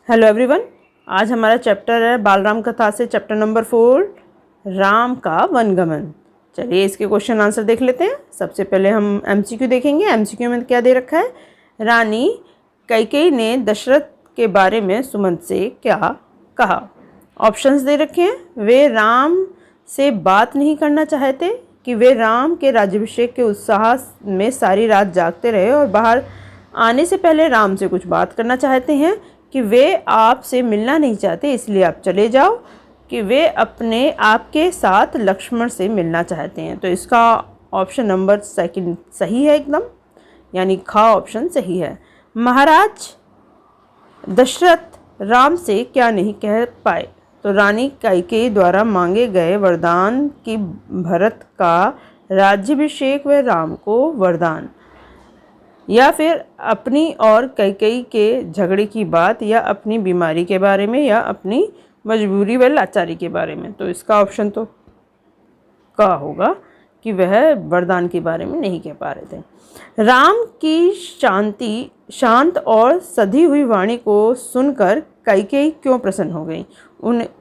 Hello everyone, आज हमारा chapter है बालराम कथा से चैप्टर नंबर 4 राम का वनगमन। चलिए इसके क्वेश्चन आंसर देख लेते हैं। सबसे पहले हम एमसीक्यू देखेंगे। एमसीक्यू में क्या दे रखा है? रानी कैकेयी ने दशरथ के बारे में सुमंत से क्या कहा? ऑप्शंस दे रखे हैं। वे राम से बात नहीं करना चाहते कि वे राम के राज्याभिषेक के उत्साह में सारी रात जागते रहे और बाहर आने से पहले राम से कुछ बात करना चाहते हैं, कि वे आपसे मिलना नहीं चाहते इसलिए आप चले जाओ, कि वे अपने आपके साथ लक्ष्मण से मिलना चाहते हैं। तो इसका ऑप्शन नंबर 2 सही है एकदम, यानी खा ऑप्शन सही है। महाराज दशरथ राम से क्या नहीं कह पाए? तो रानी कैकेयी द्वारा मांगे गए वरदान की भरत का राज्याभिषेक व राम को वरदान, या फिर अपनी और कैकेयी के झगड़े की बात, या अपनी बीमारी के बारे में, या अपनी मजबूरी व लाचारी के बारे में। तो इसका ऑप्शन तो का होगा कि वह वरदान के बारे में नहीं कह पा रहे थे। राम की शांत और सधी हुई वाणी को सुनकर कैकेयी क्यों प्रसन्न हो गई?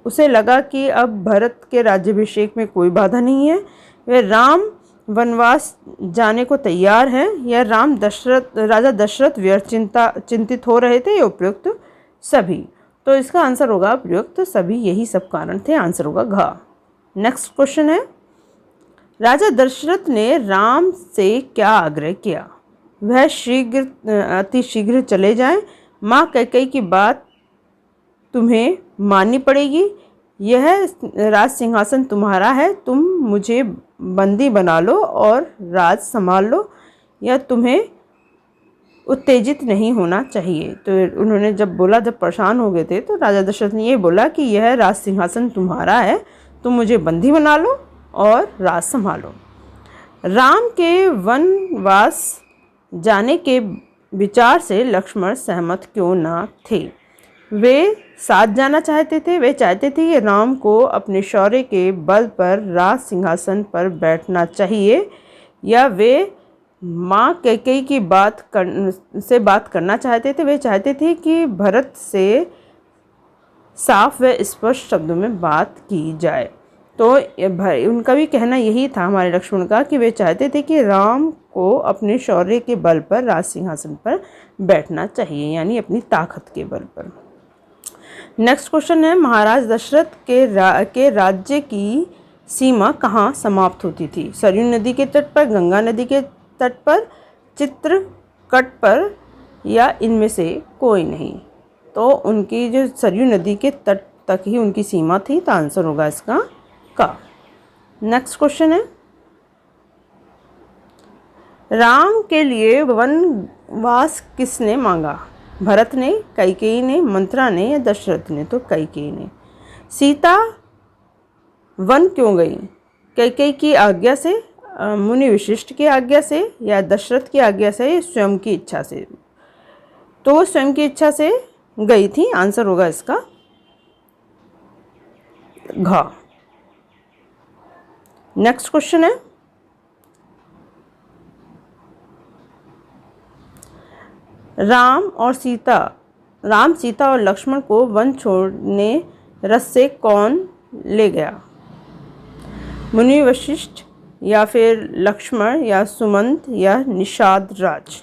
उसे लगा कि अब भरत के राज्याभिषेक में कोई बाधा नहीं है। वह राम वनवास जाने को तैयार हैं, या राजा दशरथ व्यर्थ चिंतित हो रहे ये उपयुक्त सभी। तो इसका आंसर होगा उपयुक्त सभी, यही सब कारण थे। आंसर होगा घ। नेक्स्ट क्वेश्चन है, राजा दशरथ ने राम से क्या आग्रह किया? वह अति शीघ्र चले जाएं। माँ कैकेयी की बात तुम्हें माननी पड़ेगी। यह राज सिंहासन तुम्हारा है, तुम मुझे बंदी बना लो और राज संभाल लो, या तुम्हें उत्तेजित नहीं होना चाहिए। तो उन्होंने जब परेशान हो गए थे तो राजा दशरथ ने ये बोला कि यह राज सिंहासन तुम्हारा है, तुम मुझे बंदी बना लो और राज संभालो। राम के वनवास जाने के विचार से लक्ष्मण सहमत क्यों न थे? वे साथ जाना चाहते थे। वे चाहते थे कि राम को अपने शौर्य के बल पर राज सिंहासन पर बैठना चाहिए, या वे माँ कैकेयी की बात करना चाहते थे। वे चाहते थे कि भरत से साफ व स्पष्ट शब्दों में बात की जाए। तो उनका भी कहना यही था, हमारे लक्ष्मण का, कि वे चाहते थे कि राम को अपने शौर्य के बल पर राज सिंहासन पर बैठना चाहिए, यानी अपनी ताकत के बल पर। नेक्स्ट क्वेश्चन है, महाराज दशरथ के राज्य की सीमा कहाँ समाप्त होती थी? सरयू नदी के तट पर, गंगा नदी के तट पर, चित्रकूट पर, या इनमें से कोई नहीं? तो उनकी जो सरयू नदी के तट तक ही उनकी सीमा थी, तो आंसर होगा इसका का। नेक्स्ट क्वेश्चन है, राम के लिए वनवास किसने मांगा? भरत ने, कैकेयी ने, मंत्रा ने, या दशरथ ने? तो कैकेयी ने। सीता वन क्यों गई? कैकेयी की आज्ञा से, मुनि वशिष्ठ की आज्ञा से, या दशरथ की आज्ञा से, या स्वयं की इच्छा से? तो वो स्वयं की इच्छा से गई थी। आंसर होगा इसका घ। नेक्स्ट क्वेश्चन है, राम, सीता और लक्ष्मण को वन छोड़ने रथ से कौन ले गया? मुनि वशिष्ठ, या फिर लक्ष्मण, या सुमंत, या निषाद राज?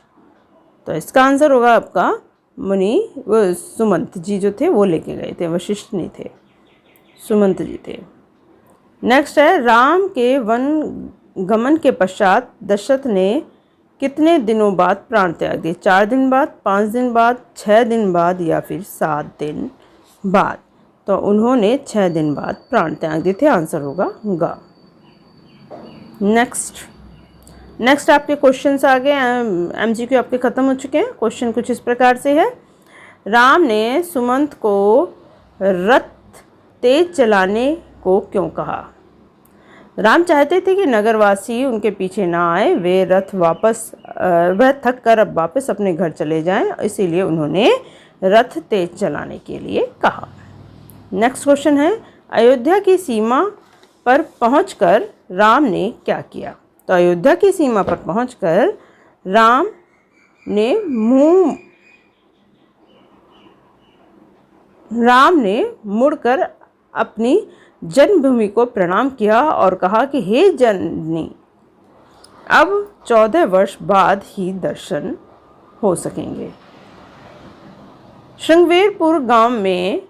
तो इसका आंसर होगा आपका सुमंत जी जो थे वो लेके गए थे, वशिष्ठ नहीं थे, सुमंत जी थे। नेक्स्ट है, राम के वन गमन के पश्चात दशरथ ने कितने दिनों बाद प्राण त्याग दिए? 4 दिन बाद, 5 दिन बाद, 6 दिन बाद, या फिर 7 दिन बाद? तो उन्होंने 6 दिन बाद प्राण त्याग दिए थे। आंसर होगा ग। नेक्स्ट आपके क्वेश्चंस आ गए। एमसीक्यू आपके ख़त्म हो चुके हैं। क्वेश्चन कुछ इस प्रकार से है, राम ने सुमंत को रथ तेज चलाने को क्यों कहा? राम चाहते थे कि नगरवासी उनके पीछे ना आए, वह थक कर अब वापस अपने घर चले जाएं, इसीलिए उन्होंने रथ तेज चलाने के लिए कहा। नेक्स्ट क्वेश्चन है, अयोध्या की सीमा पर पहुंचकर राम ने क्या किया? तो अयोध्या की सीमा पर पहुंचकर राम ने राम ने मुड़कर अपनी जन्मभूमि को प्रणाम किया और कहा कि हे जननी, अब 14 वर्ष बाद ही दर्शन हो सकेंगे। श्रृंगवेरपुर गांव में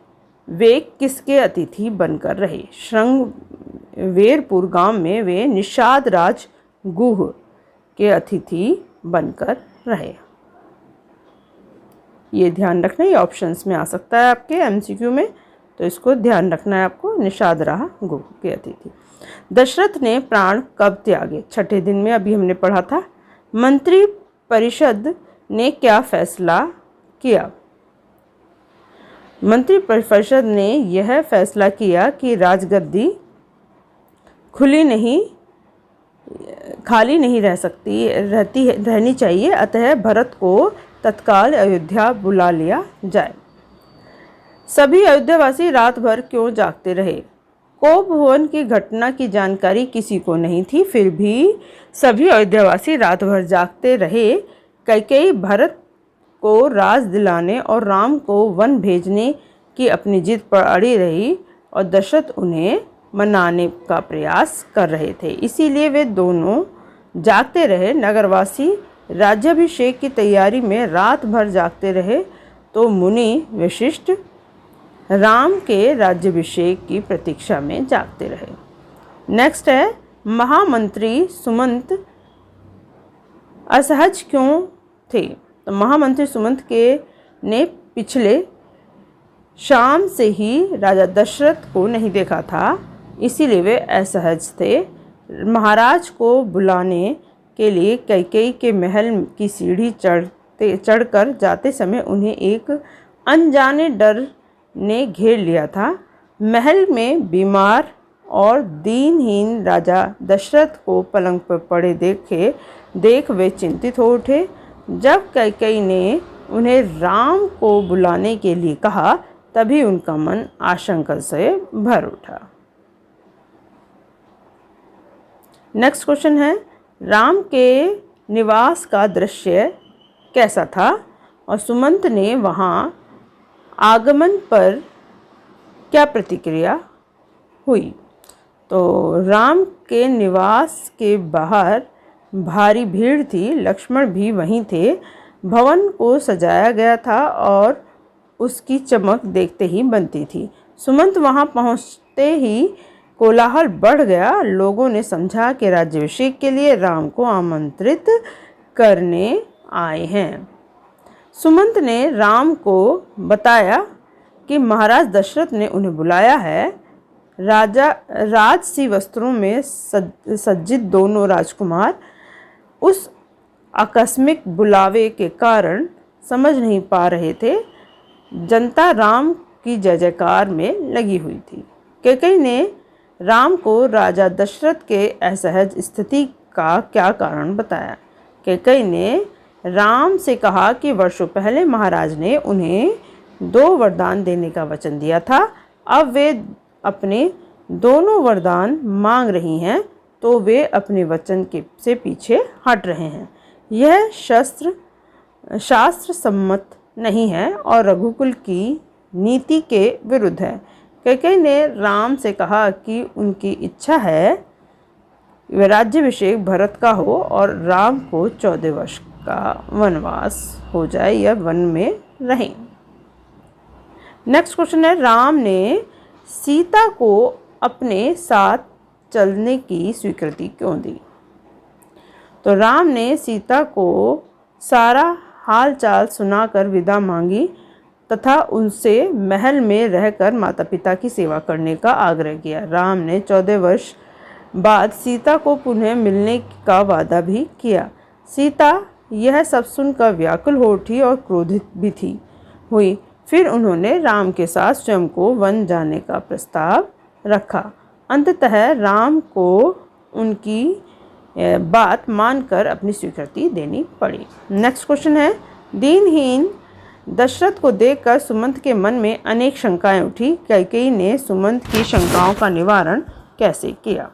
वे किसके अतिथि बनकर रहे? श्रृंगवेरपुर गांव में वे निषाद राज गुह के अतिथि बनकर रहे। ये ध्यान रखना, ये ऑप्शंस में आ सकता है आपके एमसीक्यू में, तो इसको ध्यान रखना है आपको। निषाद राज गुह के अतिथि। दशरथ ने प्राण कब त्यागे? छठे दिन में, अभी हमने पढ़ा था। मंत्री परिषद ने क्या फैसला किया? मंत्री परिषद ने यह फैसला किया कि राजगद्दी खाली नहीं रहनी चाहिए, अतः भरत को तत्काल अयोध्या बुला लिया जाए। सभी अयोध्यावासी रात भर क्यों जागते रहे? कोप भवन की घटना की जानकारी किसी को नहीं थी, फिर भी सभी अयोध्यावासी रात भर जागते रहे। कैकेयी भरत को राज दिलाने और राम को वन भेजने की अपनी जिद पर अड़ी रही और दशरथ उन्हें मनाने का प्रयास कर रहे थे, इसीलिए वे दोनों जागते रहे। नगरवासी राज्याभिषेक की तैयारी में रात भर जागते रहे तो मुनि वशिष्ठ राम के राज्याभिषेक की प्रतीक्षा में जागते रहे। नेक्स्ट है, महामंत्री सुमंत असहज क्यों थे? तो महामंत्री सुमंत ने पिछले शाम से ही राजा दशरथ को नहीं देखा था, इसीलिए वे असहज थे। महाराज को बुलाने के लिए कैकेयी के महल की सीढ़ी चढ़कर जाते समय उन्हें एक अनजाने डर ने घेर लिया था। महल में बीमार और दीनहीन राजा दशरथ को पलंग पर पड़े देख वे चिंतित हो उठे। जब कैकेयी ने उन्हें राम को बुलाने के लिए कहा, तभी उनका मन आशंका से भर उठा। नेक्स्ट क्वेश्चन है, राम के निवास का दृश्य कैसा था और सुमंत ने वहां आगमन पर क्या प्रतिक्रिया हुई? तो राम के निवास के बाहर भारी भीड़ थी, लक्ष्मण भी वहीं थे। भवन को सजाया गया था और उसकी चमक देखते ही बनती थी। सुमंत वहां पहुंचते ही कोलाहल बढ़ गया। लोगों ने समझा कि राज्याभिषेक के लिए राम को आमंत्रित करने आए हैं। सुमंत ने राम को बताया कि महाराज दशरथ ने उन्हें बुलाया है। राजसी वस्त्रों में सज्जित दोनों राजकुमार उस आकस्मिक बुलावे के कारण समझ नहीं पा रहे थे। जनता राम की जय जयकार में लगी हुई थी। कैकेयी ने राम को राजा दशरथ के असहज स्थिति का क्या कारण बताया? कैकेयी ने राम से कहा कि वर्षों पहले महाराज ने उन्हें 2 वरदान देने का वचन दिया था। अब वे अपने दोनों वरदान मांग रही हैं, तो वे अपने वचन से पीछे हट रहे हैं। यह शास्त्र सम्मत नहीं है और रघुकुल की नीति के विरुद्ध है। कैकेयी ने राम से कहा कि उनकी इच्छा है कि राज्याभिषेक भरत का हो और राम को 14 वर्ष का वनवास हो जाए या वन में रहें। नेक्स्ट क्वेश्चन है, राम ने सीता को अपने साथ चलने की स्वीकृति क्यों दी? तो राम ने सीता को सारा हाल चाल सुनाकर विदा मांगी तथा उनसे महल में रहकर माता पिता की सेवा करने का आग्रह किया। राम ने 14 वर्ष बाद सीता को पुनः मिलने का वादा भी किया। सीता यह सब सुनकर व्याकुल हो उठी और क्रोधित भी हुई। फिर उन्होंने राम के साथ स्वयं को वन जाने का प्रस्ताव रखा। अंततः राम को उनकी बात मानकर अपनी स्वीकृति देनी पड़ी। नेक्स्ट क्वेश्चन है, दीनहीन दशरथ को देखकर सुमंत के मन में अनेक शंकाएं उठी। कैकेयी ने सुमंत की शंकाओं का निवारण कैसे किया?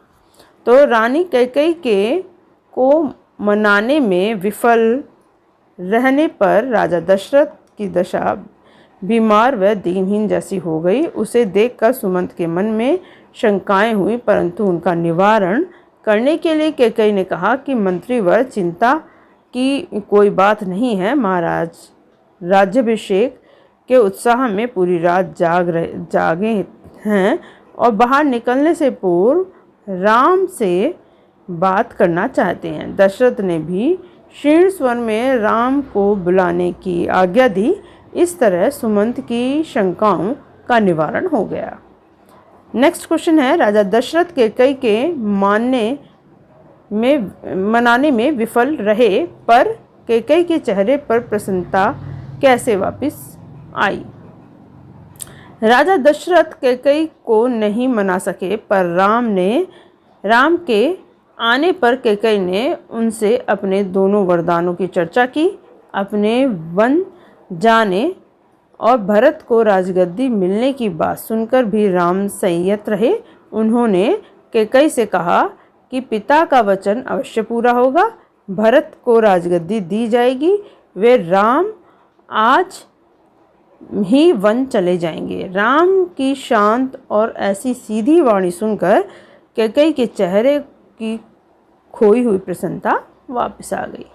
तो रानी कैकेयी को मनाने में विफल रहने पर राजा दशरथ की दशा बीमार व दीनहीन जैसी हो गई। उसे देखकर सुमंत के मन में शंकाएं हुई, परंतु उनका निवारण करने के लिए कैकेयी ने कहा कि मंत्रीवर, चिंता की कोई बात नहीं है। महाराज राज्याभिषेक के उत्साह में पूरी रात जागे हैं और बाहर निकलने से पूर्व राम से बात करना चाहते हैं। दशरथ ने भी क्षीण स्वर में राम को बुलाने की आज्ञा दी। इस तरह सुमंत की शंकाओं का निवारण हो गया। नेक्स्ट क्वेश्चन है, राजा दशरथ कैकेयी के मनाने में विफल रहे, पर कैकेयी के चेहरे पर प्रसन्नता कैसे वापस आई। राजा दशरथ कैकेयी को नहीं मना सके, पर राम के आने पर कैकेयी ने उनसे अपने दोनों वरदानों की चर्चा की। अपने वन जाने और भरत को राजगद्दी मिलने की बात सुनकर भी राम संयत रहे। उन्होंने कैकेयी से कहा कि पिता का वचन अवश्य पूरा होगा, भरत को राजगद्दी दी जाएगी। वे राम आज ही वन चले जाएंगे। राम की शांत और ऐसी सीधी वाणी सुनकर कैकेयी के चेहरे की खोई हुई प्रसन्नता वापस आ गई।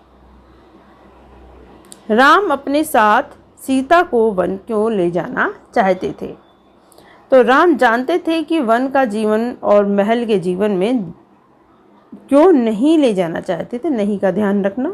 राम अपने साथ सीता को वन क्यों ले जाना चाहते थे? तो राम जानते थे कि वन का जीवन और महल के जीवन में क्यों नहीं ले जाना चाहते थे। नहीं का ध्यान रखना।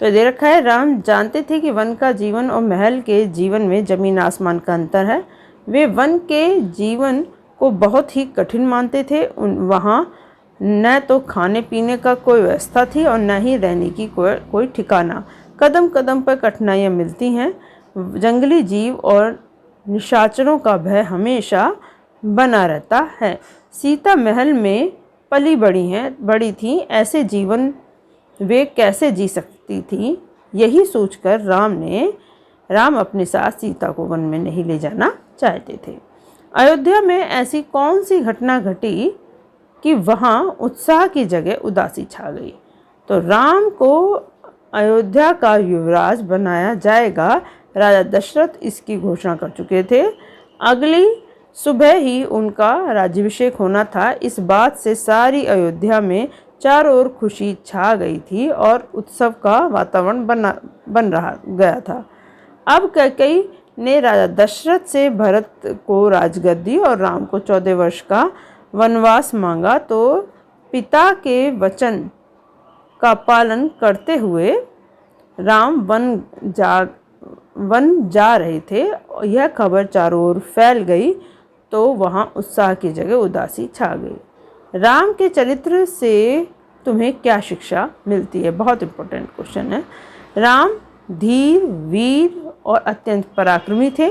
तो दे रखा है, राम जानते थे कि वन का जीवन और महल के जीवन में जमीन आसमान का अंतर है। वे वन के जीवन को बहुत ही कठिन मानते थे। वहाँ न तो खाने पीने का कोई व्यवस्था थी और न ही रहने की कोई ठिकाना। कदम कदम पर कठिनाइयाँ मिलती हैं। जंगली जीव और निशाचरों का भय हमेशा बना रहता है। सीता महल में पली बड़ी थी, ऐसे जीवन वे कैसे जी सकती थी? यही सोचकर राम अपने साथ सीता को वन में नहीं ले जाना चाहते थे। अयोध्या में ऐसी कौन सी घटना घटी कि वहाँ उत्साह की जगह उदासी छा गई? तो राम को अयोध्या का युवराज बनाया जाएगा। राजा दशरथ इसकी घोषणा कर चुके थे। अगली सुबह ही उनका राज्याभिषेक होना था। इस बात से सारी अयोध्या में चारों ओर खुशी छा गई थी और उत्सव का वातावरण बन गया था। अब कैकेयी ने राजा दशरथ से भरत को राजगद्दी और राम को 14 वर्ष का वनवास मांगा। तो पिता के वचन का पालन करते हुए राम वन जा रहे थे। यह खबर चारों ओर फैल गई तो वहाँ उत्साह की जगह उदासी छा गई। राम के चरित्र से तुम्हें क्या शिक्षा मिलती है? बहुत इम्पोर्टेंट क्वेश्चन है। राम धीर, वीर और अत्यंत पराक्रमी थे,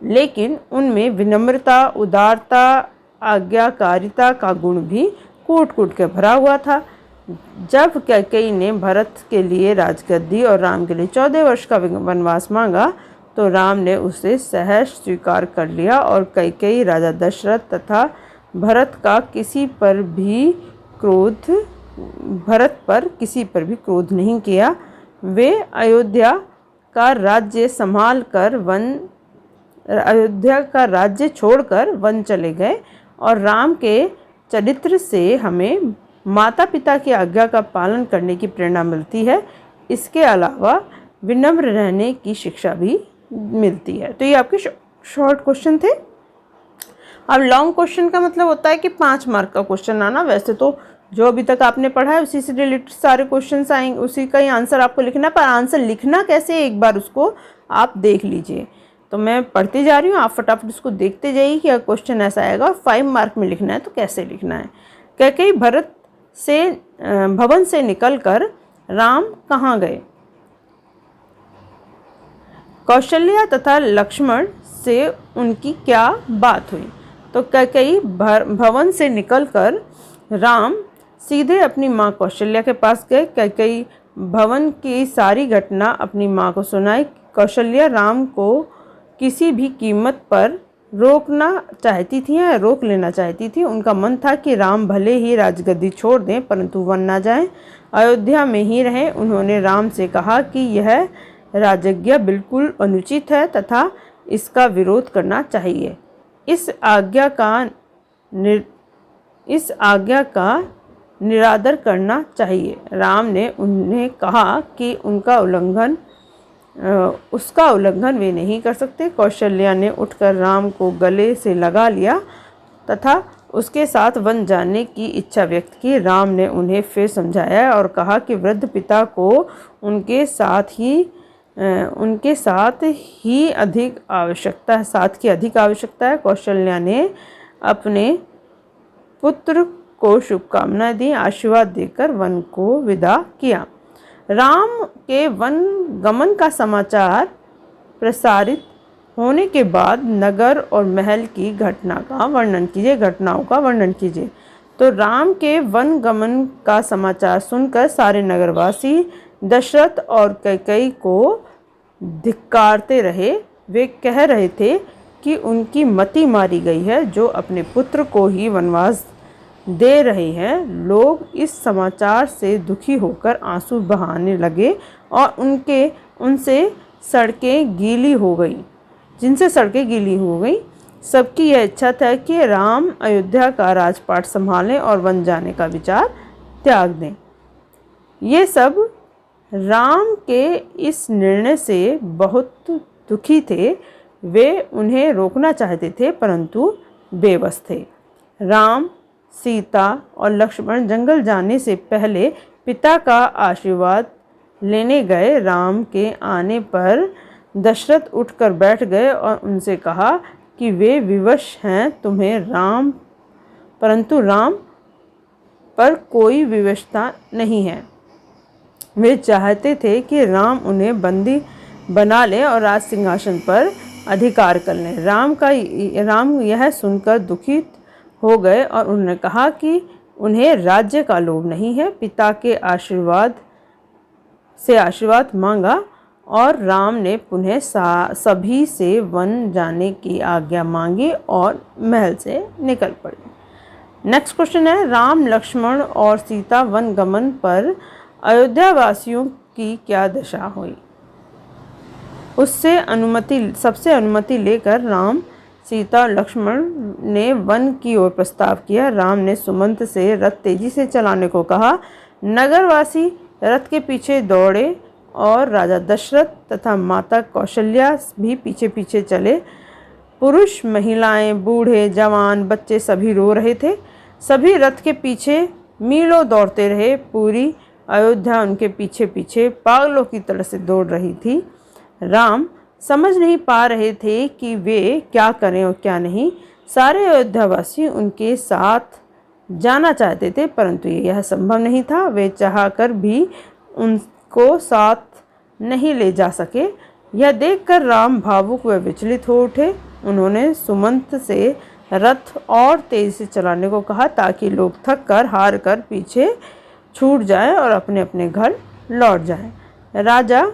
लेकिन उनमें विनम्रता, उदारता, आज्ञाकारिता का गुण भी कूट के भरा हुआ था। जब कैकेयी ने भरत के लिए राजगद्दी और राम के लिए 14 वर्ष का वनवास मांगा तो राम ने उसे सहज स्वीकार कर लिया और कैकेयी, राजा दशरथ तथा भरत पर किसी पर भी क्रोध नहीं किया। वे अयोध्या का राज्य छोड़कर वन चले गए। और राम के चरित्र से हमें माता पिता की आज्ञा का पालन करने की प्रेरणा मिलती है। इसके अलावा विनम्र रहने की शिक्षा भी मिलती है। तो ये आपके शॉर्ट क्वेश्चन थे। अब लॉन्ग क्वेश्चन का मतलब होता है कि 5 मार्क का क्वेश्चन आना। वैसे तो जो अभी तक आपने पढ़ा है उसी से रिलेटेड सारे क्वेश्चंस आएंगे, उसी का ही आंसर आपको लिखना है। पर आंसर लिखना कैसे, एक बार उसको आप देख लीजिए। तो मैं पढ़ती जा रही हूँ, आप फटाफट उसको देखते जाइए कि क्वेश्चन ऐसा आएगा और 5 मार्क में लिखना है तो कैसे लिखना है। कैकेयी भवन से निकलकर राम कहाँ गए? कौशल्या तथा लक्ष्मण से उनकी क्या बात हुई? तो कैकेयी भवन से निकलकर राम सीधे अपनी माँ कौशल्या के पास गए। कैकेयी भवन की सारी घटना अपनी माँ को सुनाई। कौशल्या राम को किसी भी कीमत पर रोकना चाहती थी या रोक लेना चाहती थी। उनका मन था कि राम भले ही राजगद्दी छोड़ दें परंतु वन ना जाएं, अयोध्या में ही रहें। उन्होंने राम से कहा कि यह राजज्ञा बिल्कुल अनुचित है तथा इसका विरोध करना चाहिए। इस आज्ञा का निरादर करना चाहिए। राम ने उन्हें कहा कि उसका उल्लंघन वे नहीं कर सकते। कौशल्या ने उठकर राम को गले से लगा लिया तथा उसके साथ वन जाने की इच्छा व्यक्त की। राम ने उन्हें फिर समझाया और कहा कि वृद्ध पिता को उनके साथ की अधिक आवश्यकता है। कौशल्या ने अपने पुत्र को शुभकामनाएं दी, आशीर्वाद देकर वन को विदा किया। राम के वन गमन का समाचार प्रसारित होने के बाद नगर और महल की घटनाओं का वर्णन कीजिए। तो राम के वन गमन का समाचार सुनकर सारे नगरवासी दशरथ और कैकेयी को धिक्कारते रहे। वे कह रहे थे कि उनकी मति मारी गई है, जो अपने पुत्र को ही वनवास दे रहे हैं। लोग इस समाचार से दुखी होकर आंसू बहाने लगे और जिनसे सड़कें गीली हो गई। सबकी यह इच्छा था कि राम अयोध्या का राजपाट संभालें और वन जाने का विचार त्याग दें। ये सब राम के इस निर्णय से बहुत दुखी थे। वे उन्हें रोकना चाहते थे परंतु बेबस थे। राम, सीता और लक्ष्मण जंगल जाने से पहले पिता का आशीर्वाद लेने गए। राम के आने पर दशरथ उठकर बैठ गए और उनसे कहा कि वे विवश हैं परंतु राम पर कोई विवशता नहीं है। वे चाहते थे कि राम उन्हें बंदी बना ले और राज सिंहासन पर अधिकार कर लें। राम यह सुनकर दुखित हो गए और उन्होंने कहा कि उन्हें राज्य का लोभ नहीं है। पिता के आशीर्वाद मांगा और राम ने पुनः सभी से वन जाने की आज्ञा मांगी और महल से निकल पड़े। नेक्स्ट क्वेश्चन है, राम, लक्ष्मण और सीता वन गमन पर अयोध्या वासियों की क्या दशा हुई? सबसे अनुमति लेकर राम, सीता और लक्ष्मण ने वन की ओर प्रस्ताव किया। राम ने सुमंत से रथ तेजी से चलाने को कहा। नगरवासी रथ के पीछे दौड़े और राजा दशरथ तथा माता कौशल्या भी पीछे पीछे चले। पुरुष, महिलाएं, बूढ़े, जवान, बच्चे सभी रो रहे थे। सभी रथ के पीछे मीलों दौड़ते रहे। पूरी अयोध्या उनके पीछे पीछे पागलों की तरह से दौड़ रही थी। राम समझ नहीं पा रहे थे कि वे क्या करें और क्या नहीं। सारे अयोध्यावासी उनके साथ जाना चाहते थे परंतु यह संभव नहीं था। वे चाहकर भी उनको साथ नहीं ले जा सके। यह देखकर राम भावुक व विचलित हो उठे। उन्होंने सुमंत से रथ और तेजी से चलाने को कहा ताकि लोग थक कर हार कर पीछे छूट जाएं और अपने अपने घर लौट जाएं। राजा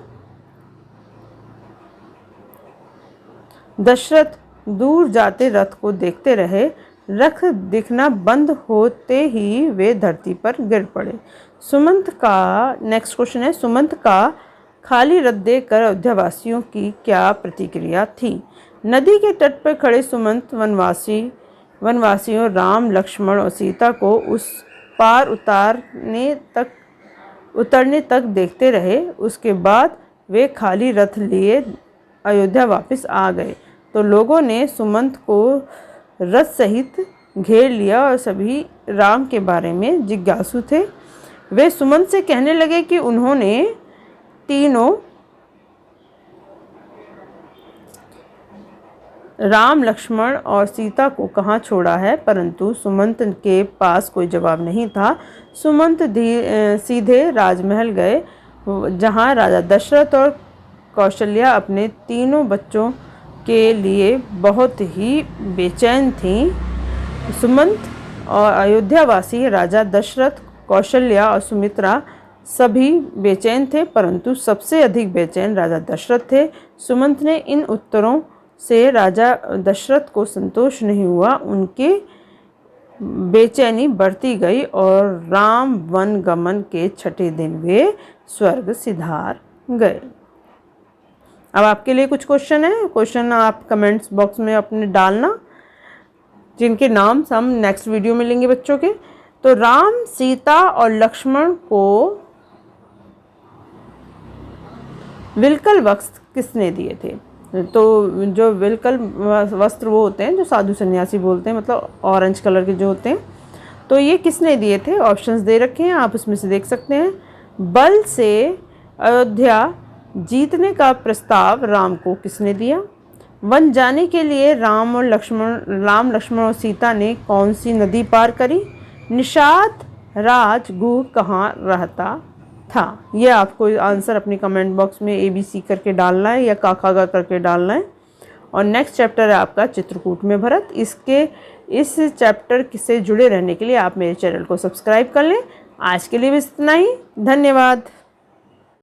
दशरथ दूर जाते रथ को देखते रहे। रथ दिखना बंद होते ही वे धरती पर गिर पड़े। नेक्स्ट क्वेश्चन है, सुमंत का खाली रथ देखकर अयोध्यावासियों की क्या प्रतिक्रिया थी? नदी के तट पर खड़े सुमंत वनवासियों राम, लक्ष्मण और सीता को उस पार उतरने तक देखते रहे। उसके बाद वे खाली रथ लिए अयोध्या वापस आ गए तो लोगों ने सुमंत को रथ सहित घेर लिया और सभी राम के बारे में जिज्ञासु थे। वे सुमंत से कहने लगे कि उन्होंने तीनों राम, लक्ष्मण और सीता को कहाँ छोड़ा है, परंतु सुमंत के पास कोई जवाब नहीं था। सुमंत सीधे राजमहल गए जहाँ राजा दशरथ और कौशल्या अपने तीनों बच्चों के लिए बहुत ही बेचैन थीं। सुमंत और अयोध्यावासी राजा दशरथ, कौशल्या और सुमित्रा सभी बेचैन थे परंतु सबसे अधिक बेचैन राजा दशरथ थे। सुमंत ने इन उत्तरों से राजा दशरथ को संतोष नहीं हुआ। उनके बेचैनी बढ़ती गई और राम वन गमन के छठे दिन वे स्वर्ग सिधार गए। अब आपके लिए कुछ क्वेश्चन है, क्वेश्चन आप कमेंट्स बॉक्स में अपने डालना, जिनके नाम हम नेक्स्ट वीडियो में लेंगे बच्चों के। तो राम, सीता और लक्ष्मण को विलकल वस्त्र किसने दिए थे? तो जो विलकल वस्त्र वो होते हैं जो साधु सन्यासी बोलते हैं, मतलब ऑरेंज कलर के जो होते हैं, तो ये किसने दिए थे? ऑप्शंस दे रखे हैं, आप उसमें से देख सकते हैं। बल से अयोध्या जीतने का प्रस्ताव राम को किसने दिया? वन जाने के लिए राम, लक्ष्मण और सीता ने कौन सी नदी पार करी? निषाद राज गुह कहाँ रहता था? ये आपको आंसर अपनी कमेंट बॉक्स में ABC करके डालना है या काका करके डालना है। और नेक्स्ट चैप्टर है आपका चित्रकूट में भरत। इस चैप्टर से जुड़े रहने के लिए आप मेरे चैनल को सब्सक्राइब कर लें। आज के लिए बस इतना ही, धन्यवाद।